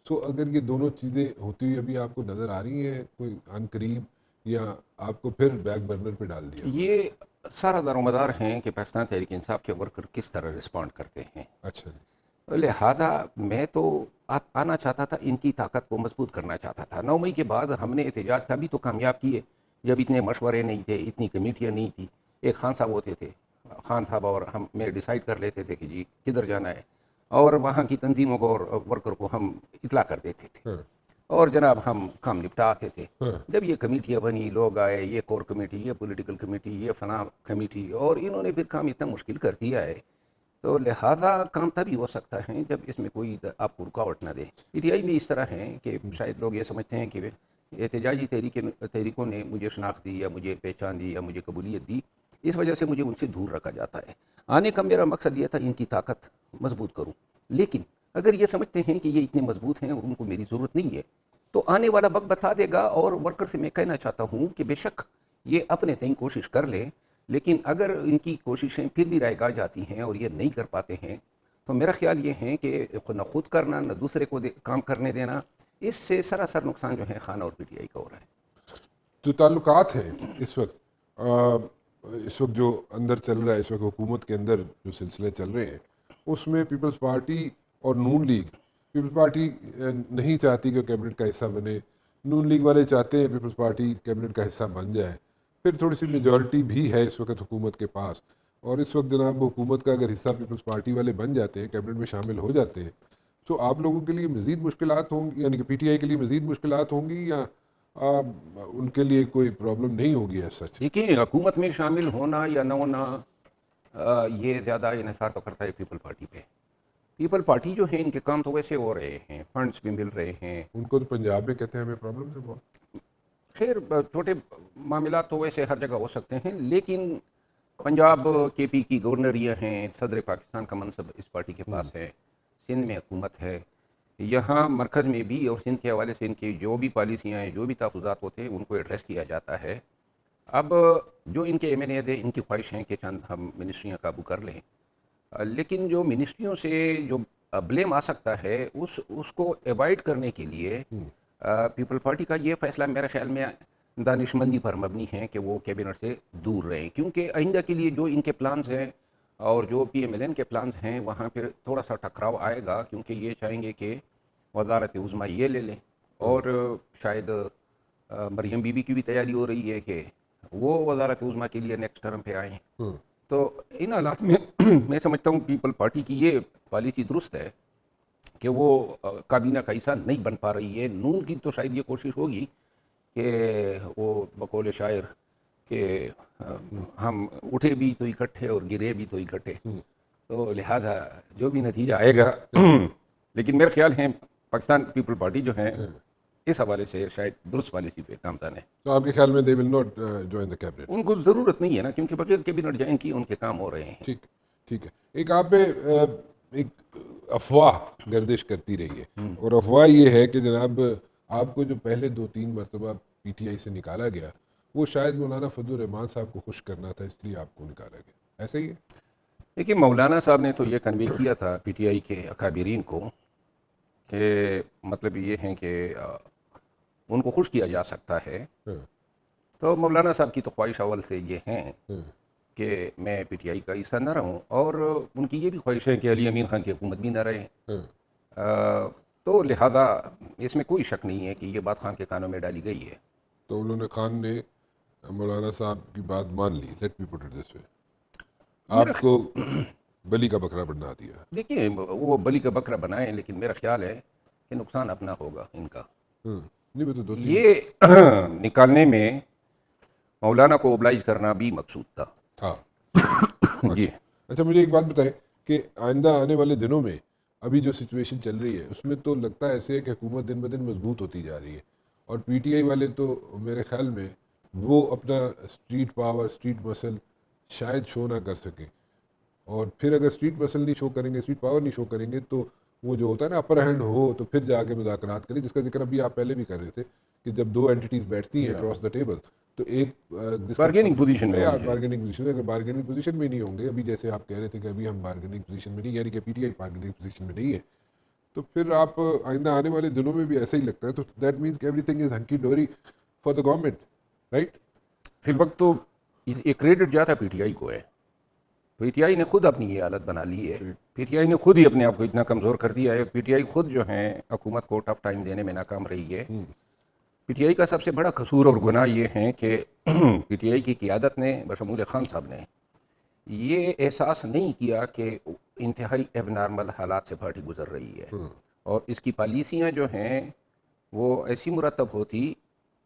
سو اگر یہ دونوں چیزیں ہوتی ہوئی ابھی آپ کو نظر آ رہی ہیں کوئی عن قریب، یا آپ کو پھر بیک برنر پہ ڈال دیا؟ یہ سارا دار و مدار ہیں کہ پاکستان تحریک انصاف کے ورکر کس طرح رسپونڈ کرتے ہیں. اچھا جی. لہٰذا میں تو آنا چاہتا تھا، ان کی طاقت کو مضبوط کرنا چاہتا تھا. 9 مئی کے بعد ہم نے احتجاج تبھی تو کامیاب کیے جب اتنے مشورے نہیں تھے، اتنی کمیٹیاں نہیں تھی. ایک خان صاحب ہوتے تھے، خان صاحب اور ہم میں ڈیسائیڈ کر لیتے تھے کہ جی کدھر جانا ہے، اور وہاں کی تنظیموں کو اور ورکر کو ہم اطلاع کر دیتے تھے اور جناب ہم کام نپٹا آتے تھے. جب یہ کمیٹیاں بنی، لوگ آئے، یہ کور کمیٹی، یہ پولیٹیکل کمیٹی، یہ فلاں کمیٹی، اور انہوں نے پھر کام اتنا مشکل کر دیا ہے، تو لہٰذا کام تبھی ہو سکتا ہے جب اس میں کوئی آپ کو رکاوٹ نہ دے. پی ٹی آئی میں اس طرح ہیں کہ شاید لوگ یہ سمجھتے ہیں کہ احتجاجی تحریکوں نے مجھے شناخت دی یا مجھے پہچان دی یا مجھے قبولیت دی، اس وجہ سے مجھے ان سے دور رکھا جاتا ہے. آنے کا میرا مقصد یہ تھا ان کی طاقت مضبوط کروں. لیکن اگر یہ سمجھتے ہیں کہ یہ اتنے مضبوط ہیں اور ان کو میری ضرورت نہیں ہے تو آنے والا وقت بتا دے گا. اور ورکر سے میں کہنا چاہتا ہوں کہ بے شک یہ اپنے تئیں کوشش کر لیں، لیکن اگر ان کی کوششیں پھر بھی رائگاں جاتی ہیں اور یہ نہیں کر پاتے ہیں تو میرا خیال یہ ہے کہ نہ خود کرنا نہ دوسرے کو کام کرنے دینا، اس سے سراسر نقصان جو ہے خانہ اور پی ٹی آئی کا ہو رہا ہے. جو تعلقات ہیں اس وقت جو اندر چل رہا ہے، اس وقت حکومت کے اندر جو سلسلے چل رہے ہیں، اس میں پیپلز پارٹی اور نون لیگ، پیپلز پارٹی نہیں چاہتی کہ کیبنٹ کا حصہ بنے، نون لیگ والے چاہتے ہیں پیپلز پارٹی کیبنٹ کا حصہ بن جائے، پھر تھوڑی سی میجورٹی بھی ہے اس وقت حکومت کے پاس، اور اس وقت جناب حکومت کا اگر حصہ پیپلز پارٹی والے بن جاتے ہیں، کیبنٹ میں شامل ہو جاتے ہیں، تو آپ لوگوں کے لیے مزید مشکلات ہوں گی، یعنی کہ پی ٹی آئی کے لیے مزید مشکلات ہوں گی، یا ان کے لیے کوئی پرابلم نہیں ہوگی ایز سچ؟ دیکھیں، حکومت میں شامل ہونا یا نہ ہونا یہ زیادہ انحصار تو کرتا ہے پیپل پارٹی پہ. پیپل پارٹی جو ہے ان کے کام تو ویسے ہو رہے ہیں، فنڈز بھی مل رہے ہیں. ان کو تو پنجاب میں کہتے ہیں ہمیں پرابلم ہے بہت. خیر چھوٹے معاملات تو ویسے ہر جگہ ہو سکتے ہیں، لیکن پنجاب کے پی کی گورنر یہ ہیں، صدر پاکستان کا منصب اس پارٹی کے پاس ہے، سندھ میں حکومت ہے، یہاں مرکز میں بھی، اور سندھ کے حوالے سے ان کی جو بھی پالیسیاں ہیں، جو بھی تحفظات ہوتے ہیں، ان کو ایڈریس کیا جاتا ہے. اب جو ان کے ایم این ایز ہیں، ان کی خواہش ہیں کہ چند ہم منسٹریاں قابو کر لیں، لیکن جو منسٹریوں سے جو بلیم آ سکتا ہے اس کو ایوائڈ کرنے کے لیے پیپل پارٹی کا یہ فیصلہ میرے خیال میں دانش مندی پر مبنی ہے کہ وہ کیبنٹ سے دور رہیں، کیونکہ آئندہ کے لیے جو ان کے پلانز ہیں اور جو پی ایم ایل این کے پلانز ہیں، وہاں پھر تھوڑا سا ٹکراؤ آئے گا، کیونکہ یہ چاہیں گے کہ وزارت عظمیٰ یہ لے لیں، اور شاید مریم بی بی کی بھی تیاری ہو رہی ہے کہ وہ وزارت عظمیٰ کے لیے نیکسٹ ٹرم پہ آئیں. تو ان حالات میں میں سمجھتا ہوں پیپل پارٹی کی یہ پالیسی درست ہے کہ وہ کابینہ کا حصہ نہیں بن پا رہی ہے. نون کی تو شاید یہ کوشش ہوگی کہ وہ بقول شاعر کہ ہم اٹھے بھی تو اکٹھے اور گرے بھی تو اکٹھے، تو لہٰذا جو بھی نتیجہ آئے گا لیکن میرے خیال ہے پاکستان پیپل پارٹی جو ہے اس حوالے سے شاید درست پالیسی پہ کام ہے. تو آپ کے خیال میں they will not join the cabinet? ان کو ضرورت نہیں ہے نا، کیونکہ بغیر کیبنٹ جوائن کی ان کے کام ہو رہے ہیں. ٹھیک ہے. ایک آپ پہ ایک افواہ گردش کرتی رہی ہے، اور افواہ یہ ہے کہ جناب آپ کو جو پہلے 2-3 مرتبہ پی ٹی آئی سے نکالا گیا، وہ شاید مولانا فضل الرحمان صاحب کو خوش کرنا تھا، اس لیے آپ کو نکالا گیا، ایسا ہی ہے؟ دیکھیے، مولانا صاحب نے تو یہ کنوے کیا تھا پی ٹی آئی کے اکابرین کو کہ مطلب یہ ہے کہ ان کو خوش کیا جا سکتا ہے. تو مولانا صاحب کی تو خواہش اول سے یہ ہیں کہ میں پی ٹی آئی کا حصہ نہ رہوں، اور ان کی یہ بھی خواہش ہے کہ علی امین خان کی حکومت بھی نہ رہے. تو لہٰذا اس میں کوئی شک نہیں ہے کہ یہ بات خان کے کانوں میں ڈالی گئی ہے. تو انہوں نے، خان نے مولانا صاحب کی بات مان لی. Let me put it this وے، آپ کو بلی کا بکرا بنا دیا. دیکھیے، وہ بلی کا بکرا بنائیں، لیکن میرا خیال ہے کہ نقصان اپنا ہوگا ان کا. نہیں، میں تو یہ نکالنے میں مولانا کو اوبلائز کرنا بھی مقصود تھا. جی اچھا، مجھے ایک بات بتائیں کہ آئندہ آنے والے دنوں میں ابھی جو سچویشن چل رہی ہے اس میں تو لگتا ہے ایسے ہے کہ حکومت دن بدن مضبوط ہوتی جا رہی ہے، اور پی ٹی آئی والے تو میرے خیال میں وہ اپنا اسٹریٹ پاور، اسٹریٹ مسل شاید شو نہ کر سکیں، اور پھر اگر اسٹریٹ مسل نہیں شو کریں گے، اسٹریٹ پاور نہیں شو کریں گے، تو وہ جو ہوتا ہے نا اپر ہینڈ ہو تو پھر جا کے مذاکرات کریں، جس کا ذکر ابھی آپ پہلے بھی کر رہے تھے کہ جب 2 اینٹیز بیٹھتی ہیں اکراس دا ٹیبل تو ایک بارگیننگ پوزیشن میں بارگیننگ پوزیشن، اگر بارگیننگ پوزیشن میں نہیں ہوں گے، ابھی جیسے آپ کہہ رہے تھے کہ ابھی ہم بارگیننگ پوزیشن میں نہیں، یعنی کہ پی ٹی آئی بارگیننگ پوزیشن میں نہیں ہے، تو پھر آپ آئندہ آنے والے دنوں میں بھی ایسا ہی لگتا ہے. تو دیٹ مینس کہ everything is hunky dory for the government, right? فی الوقت تو یہ کریڈٹ جاتا پی ٹی آئی کو ہے. پی ٹی آئی نے خود اپنی یہ حالت بنا لی ہے، پی ٹی آئی نے خود ہی اپنے آپ کو اتنا کمزور کر دیا ہے. پی ٹی آئی خود جو ہے حکومت کو ٹف ٹائم دینے میں ناکام رہی ہے. پی ٹی آئی کا سب سے بڑا قصور اور گناہ یہ ہے کہ پی ٹی آئی کی قیادت نے بشمول خان صاحب نے یہ احساس نہیں کیا کہ انتہائی ایب نارمل حالات سے پارٹی گزر رہی ہے، اور اس کی پالیسیاں جو ہیں وہ ایسی مرتب ہوتی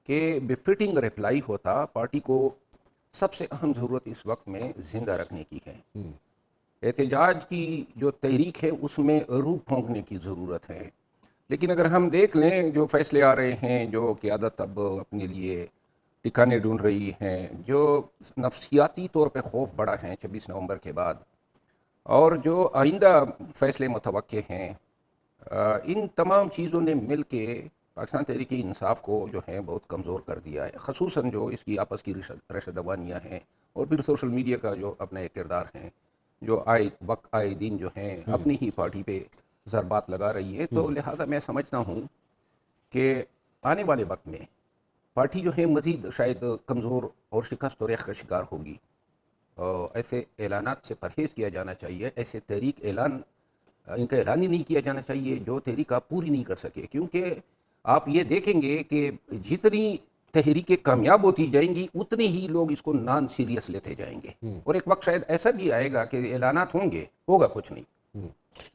کہ بفٹنگ رپلائی ہوتا. پارٹی کو سب سے اہم ضرورت اس وقت میں زندہ رکھنے کی ہے. احتجاج کی جو تحریک ہے اس میں روح پھونکنے کی ضرورت ہے. لیکن اگر ہم دیکھ لیں جو فیصلے آ رہے ہیں، جو قیادت اب اپنے لیے ٹھکانے ڈھونڈ رہی ہیں، جو نفسیاتی طور پہ خوف بڑھا ہے 26 نومبر کے بعد، اور جو آئندہ فیصلے متوقع ہیں، ان تمام چیزوں نے مل کے پاکستان تحریک انصاف کو جو ہے بہت کمزور کر دیا ہے. خصوصاً جو اس کی آپس کی رشدوانیاں ہیں، اور پھر سوشل میڈیا کا جو اپنا ایک کردار ہے، جو آئے دن جو ہیں اپنی ہی پارٹی پہ ضربات لگا رہی ہے. تو لہٰذا میں سمجھتا ہوں کہ آنے والے وقت میں پارٹی جو ہے مزید شاید کمزور اور شکست و ریخ کا شکار ہوگی. ایسے اعلانات سے پرہیز کیا جانا چاہیے. ایسے تحریک ان کا اعلان ہی نہیں کیا جانا چاہیے جو تحریک آپ پوری نہیں کر سکے, کیونکہ آپ یہ دیکھیں گے کہ جتنی تحریکیں کامیاب ہوتی جائیں گی اتنے ہی لوگ اس کو نان سیریس لیتے جائیں گے, اور ایک وقت شاید ایسا بھی آئے گا کہ اعلانات ہوں گے, ہوگا کچھ نہیں.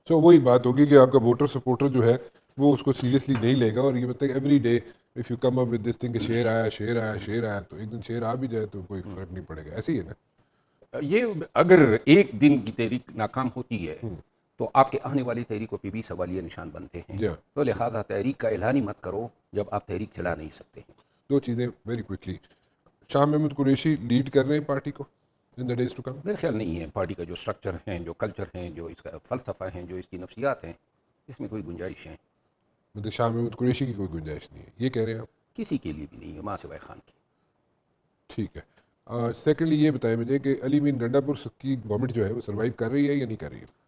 سو وہی بات ہوگی کہ آپ کا ووٹر سپورٹر جو ہے وہ اس کو سیریسلی نہیں لے گا, اور یہ مطلب every day if you come up with this thing کہ شیر آیا شیر آیا شیر آیا, تو ایک دن شیر آ بھی جائے تو کوئی فرق نہیں پڑے گا. ایسے ہی ہے نا. یہ اگر ایک دن کی تحریک ناکام ہوتی ہے تو آپ کے آنے والی تحریکوں پہ بھی سوالیہ نشان بنتے ہیں. Yeah. تو لہٰذا تحریک کا اعلان ہی مت کرو جب آپ تحریک چلا نہیں سکتے. دو چیزیں very quickly. Shah Mahmood Qureshi lead کر رہے ہیں پارٹی کو ان دا ڈیز ٹو کم؟ میرے خیال نہیں ہے. پارٹی کا جو سٹرکچر ہیں, جو کلچر ہیں, جو اس کا فلسفہ ہیں, جو اس کی نفسیات ہیں, اس میں کوئی گنجائش ہے مطلب شاہ محمود قریشی کی کوئی گنجائش نہیں ہے, یہ کہہ رہے ہیں آپ؟ کسی کے لیے بھی نہیں ہے ماں سوائے خان کی. ٹھیک ہے. سیکنڈلی یہ بتائیں مجھے کہ علی مین گنڈا پور کی گورنمنٹ جو ہے وہ سروائیو کر رہی ہے یا نہیں کر رہی ہے؟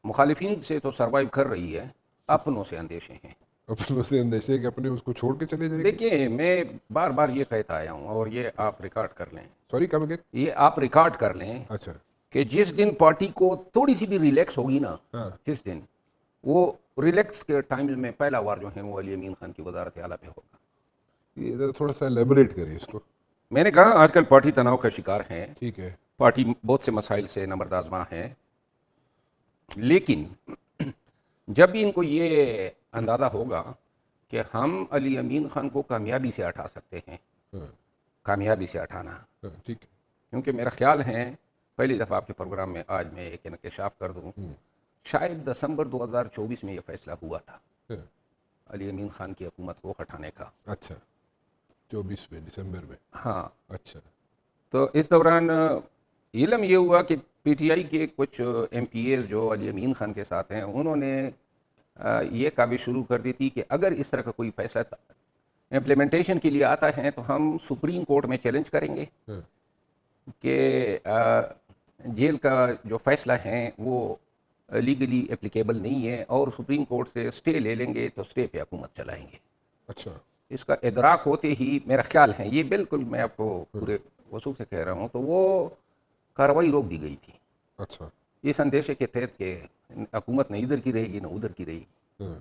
مخالفین سے تو سروائیو کر رہی ہے, اپنوں سے اندیشے ہیں. اپنے سے اندیشے کہ اپنے اس کو چھوڑ کے چلے جائیں گے؟ دیکھیں میں بار بار یہ کہتا آیا ہوں, اور یہ آپ ریکارڈ کر لیں, سوری کم اگین. یہ آپ ریکارڈ کر لیں اچھا. کہ جس دن پارٹی کو تھوڑی سی بھی ریلیکس ہوگی نا, ہاں. جس دن وہ ریلیکس کے ٹائم میں پہلا وار جو ہے وہ علی امین خان کی وزارت اعلیٰ پہ ہوگا. یہ ذرا تھوڑا سا ایلیبوریٹ کریے اس کو. میں نے کہا آج کل پارٹی تناؤ کا شکار ہے, ٹھیک ہے. پارٹی بہت سے مسائل سے نمبردازماں ہے, لیکن جب بھی ان کو یہ اندازہ ہوگا کہ ہم علی امین خان کو کامیابی سے اٹھا سکتے ہیں, ہاں. کامیابی سے اٹھانا, ہاں. ٹھیک ہے. کیونکہ میرا خیال ہے پہلی دفعہ آپ کے پروگرام میں آج میں ایک انکشاف کر دوں, شاید دسمبر 2024 میں یہ فیصلہ ہوا تھا ہاں. علی امین خان کی حکومت کو ہٹانے کا. اچھا. 24 میں دسمبر میں. ہاں. اچھا. تو اس دوران علم یہ ہوا کہ پی ٹی آئی کے کچھ ایم پی ایز جو علی امین خان کے ساتھ ہیں, انہوں نے یہ کاوش شروع کر دی تھی کہ اگر اس طرح کا کوئی فیصلہ امپلیمنٹیشن کے لیے آتا ہے تو ہم سپریم کورٹ میں چیلنج کریں گے ہاں. کہ جیل کا جو فیصلہ ہیں وہ لیگلی اپلیکیبل نہیں ہے, اور سپریم کورٹ سے سٹے لے لیں گے تو سٹے پہ حکومت چلائیں گے. اچھا. اس کا ادراک ہوتے ہی میرا خیال ہے, یہ بالکل میں آپ کو پورے وصول سے کہہ رہا ہوں, تو وہ کارروائی روک دی گئی تھی. اچھا. اس اندیشے کے تحت کہ حکومت نہ ادھر کی رہے گی نہ ادھر کی رہے گی. ہاں.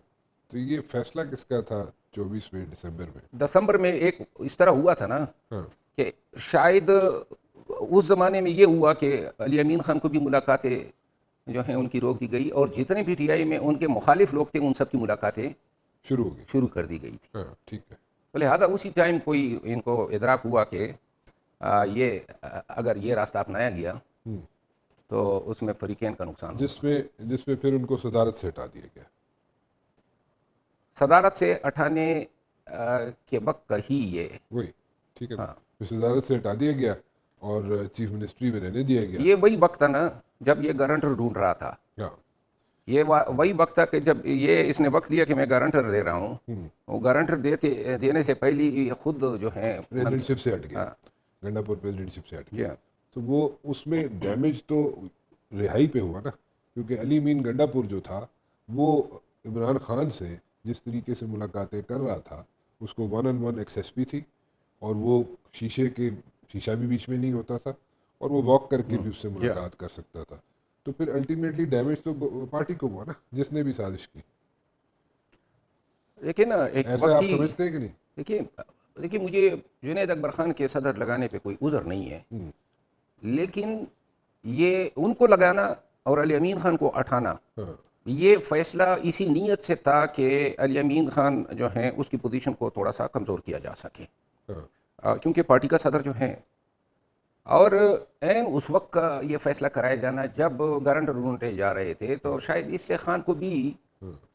تو یہ فیصلہ کس کا تھا 24 میں دسمبر میں؟ دسمبر میں ایک اس طرح ہوا تھا نا ہاں. کہ شاید اس زمانے میں یہ ہوا کہ علی امین خان کو بھی ملاقاتیں جو ہیں ان کی روک دی گئی, اور جتنے بھی ٹی آئی میں ان کے مخالف لوگ تھے ان سب کی ملاقاتیں شروع ہو گئی. شروع کر دی گئی تھی. ہاں. ٹھیک ہے. تو لہٰذا اسی ٹائم کوئی ان کو ادراک ہوا کہ یہ اگر یہ راستہ اپنایا گیا تو اس میں فریقین کا نقصان ہوگا. جس میں پھر ان کو صدارت سے ہٹا دیا گیا. صدارت سے ہٹانے کے وقت کا ہی یہ وہی. ٹھیک ہے. ہاں. صدارت سے ہٹا دیا گیا اور چیف منسٹری میں رہنے دیا گیا. یہ وہی وقت تھا نا جب یہ گارنٹر ڈھونڈ رہا تھا. ہاں. یہ وہی وقت تھا کہ جب یہ اس نے وقت لیا کہ میں گارنٹر دے رہا ہوں, وہ گارنٹر دینے سے پہلے یہ خود جو ہے پریزیڈنٹ شپ سے ہٹ گیا. گنڈا پور پریزیڈنٹ شپ سے ہٹ گیا. ہاں. تو وہ اس میں ڈیمیج تو رہائی پہ ہوا نا, کیونکہ علی مین گنڈا پور جو تھا وہ عمران خان سے جس طریقے سے ملاقاتیں کر رہا تھا اس کو 1-on-1 ایکسیس بھی تھی, اور وہ شیشہ بھی بیچ میں نہیں ہوتا تھا, اور وہ واک کر کے بھی اس سے ملاقات کر سکتا تھا. تو پھر الٹیمیٹلی ڈیمیج تو پارٹی کو ہوا نا جس نے بھی سازش کی. لیکن ایک ایسا آپ سمجھتے ہیں کہ نہیں؟ دیکھیے مجھے جنید اکبر خان کے صدر لگانے پہ کوئی عذر نہیں ہے, لیکن یہ ان کو لگانا اور علی امین خان کو اٹھانا یہ فیصلہ اسی نیت سے تھا کہ علی امین خان جو ہیں اس کی پوزیشن کو تھوڑا سا کمزور کیا جا سکے, کیونکہ پارٹی کا صدر جو ہے, اور این اس وقت کا یہ فیصلہ کرایا جانا جب گارنٹر ڈھونڈے جا رہے تھے, تو شاید اس سے خان کو بھی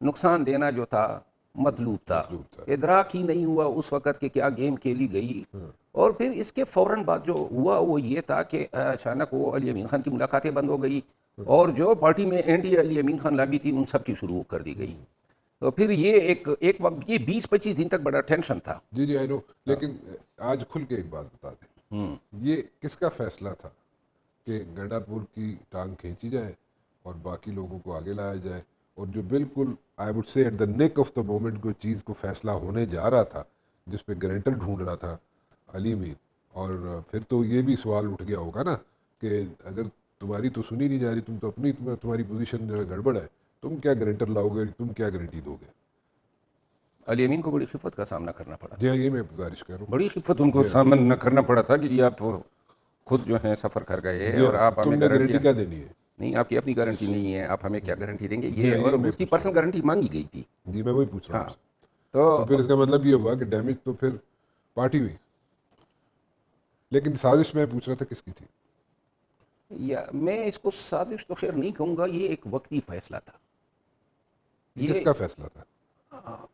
نقصان دینا جو تھا مطلوب تھا. ادراک ہی نہیں ہوا اس وقت کہ کیا گیم کھیلی گئی, اور پھر اس کے فوراً بعد جو ہوا وہ یہ تھا کہ اچانک وہ علی امین خان کی ملاقاتیں بند ہو گئی, اور جو پارٹی میں اینٹی علی امین خان لابی تھی ان سب کی شروع کر دی گئی. تو پھر یہ ایک وقت یہ 20-25 دن تک بڑا ٹینشن تھا. جی آئی نو. لیکن آج کھل کے ایک بات بتا دیں, یہ کس کا فیصلہ تھا کہ گنڈا پور کی ٹانگ کھینچی جائے اور باقی لوگوں کو آگے لایا جائے, اور جو بالکل I would say at the neck of the moment کوئی چیز کو فیصلہ ہونے جا رہا تھا جس پہ گارنٹر ڈھونڈ رہا تھا علی میر، اور پھر تو یہ بھی سوال اٹھ گیا ہوگا نا کہ اگر تمہاری تو سنی نہیں جا رہی، تم تو اپنی تمہاری پوزیشن جو ہے گڑبڑ ہے، تم کیا گارنٹر لاؤ گے، تم کیا گارنٹی دو گے؟ علی امین کو بڑی خفت کا سامنا کرنا پڑا، جی ہاں، یہ میں گزارش کر رہا ہوں. بڑی خفت ان کو سامنا کرنا پڑا تھا کہ جی آپ خود جو ہیں سفر کر گئے اور آپ تم ہمیں نے گارنٹی کیا دینی ہے؟ نہیں، آپ کی اپنی گارنٹی نہیں ہے، آپ ہمیں کیا گارنٹی دیں گے؟ جی، یہ اور میں اس کی پرسنل گارنٹی مانگی گئی تھی. جی میں وہی پوچھ رہا ہاں، ہوں. تو پھر اس کا مطلب یہ ہوا کہ ڈیمیج تو پھر پارٹی ہوئی، لیکن سازش میں پوچھ رہا تھا کس کی تھی؟ یا میں اس کو سازش تو خیر نہیں کہوں گا، یہ ایک وقتی فیصلہ تھا. کس کا فیصلہ تھا؟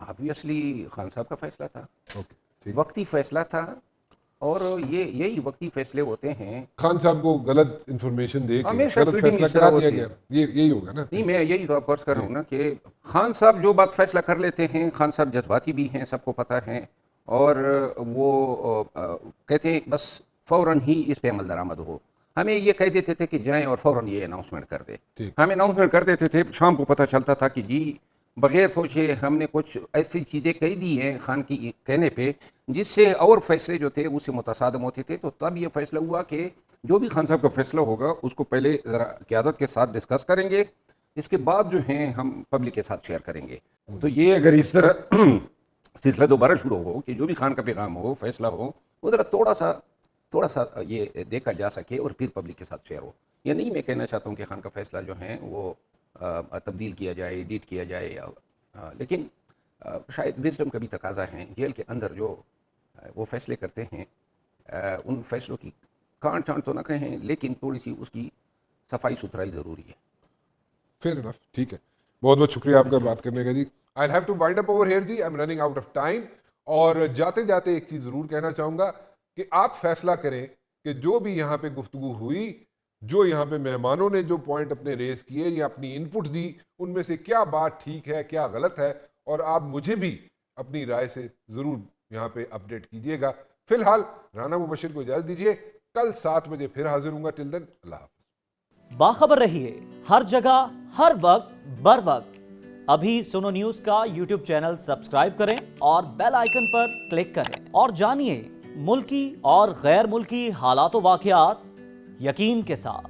آبویسلی خان صاحب کا فیصلہ تھا، اوکے ٹھیک. وقتی فیصلہ تھا، اور یہی وقتی فیصلے ہوتے ہیں. خان صاحب کو غلط انفارمیشن دے کے ہمیشہ غلط فیڈنگ فیصلہ اس طرح کرا دیا ہوتی گیا، ہے. یہی ہوگا نا؟ نہیں، میں یہی تو آپ کو عرض کر رہا ہوں نا کہ خان صاحب جو بات فیصلہ کر لیتے ہیں، خان صاحب جذباتی بھی ہیں، سب کو پتہ ہے، اور وہ کہتے ہیں بس فوراً ہی اس پہ عمل درآمد ہو. ہمیں یہ کہہ دیتے تھے کہ جائیں اور فوراً یہ اناؤنسمنٹ کر دے. ٹھیک. ہم اناؤنسمنٹ کر دیتے تھے، شام کو پتہ چلتا تھا کہ جی بغیر سوچے ہم نے کچھ ایسی چیزیں کہہ دی ہیں خان کی کہنے پہ جس سے اور فیصلے جو تھے اس سے متصادم ہوتے تھے. تو تب یہ فیصلہ ہوا کہ جو بھی خان صاحب کا فیصلہ ہوگا اس کو پہلے ذرا قیادت کے ساتھ ڈسکس کریں گے، اس کے بعد جو ہیں ہم پبلک کے ساتھ شیئر کریں گے. تو یہ اگر اس طرح سلسلہ دوبارہ شروع ہو کہ جو بھی خان کا پیغام ہو، فیصلہ ہو، وہ ذرا تھوڑا سا یہ دیکھا جا سکے اور پھر پبلک کے ساتھ شیئر ہو. یہ نہیں میں کہنا چاہتا ہوں کہ خان کا فیصلہ جو ہے وہ تبدیل کیا جائے، ایڈٹ کیا جائے، لیکن شاید وزڈم کا بھی تقاضا ہے. جیل کے اندر جو وہ فیصلے کرتے ہیں، ان فیصلوں کی کانٹ چانٹ تو نہ کہیں، لیکن تھوڑی سی اس کی صفائی ستھرائی ضروری ہے. Fair enough. ٹھیک ہے، بہت بہت شکریہ آپ کا بات کرنے کا جی. I have to wind up over here جی، I'm running out of time. اور جاتے جاتے ایک چیز ضرور کہنا چاہوں گا کہ آپ فیصلہ کریں کہ جو بھی یہاں پہ گفتگو ہوئی، جو یہاں پہ مہمانوں نے جو پوائنٹ اپنے ریز کیے یا اپنی ان پٹ دی، ان میں سے کیا بات ٹھیک ہے، کیا غلط ہے، اور آپ مجھے بھی اپنی رائے سے ضرور یہاں پہ اپڈیٹ کیجیے گا. فی الحال رانا مبشر کو اجازت دیجیے، کل 7 بجے پھر حاضر ہوں گا. ٹل دین اللہ حافظ. باخبر رہیے ہر جگہ ہر وقت بر وقت. ابھی سنو نیوز کا یوٹیوب چینل سبسکرائب کریں اور بیل آئیکن پر کلک کریں اور جانیے ملکی اور غیر ملکی حالات و واقعات یقین کے ساتھ.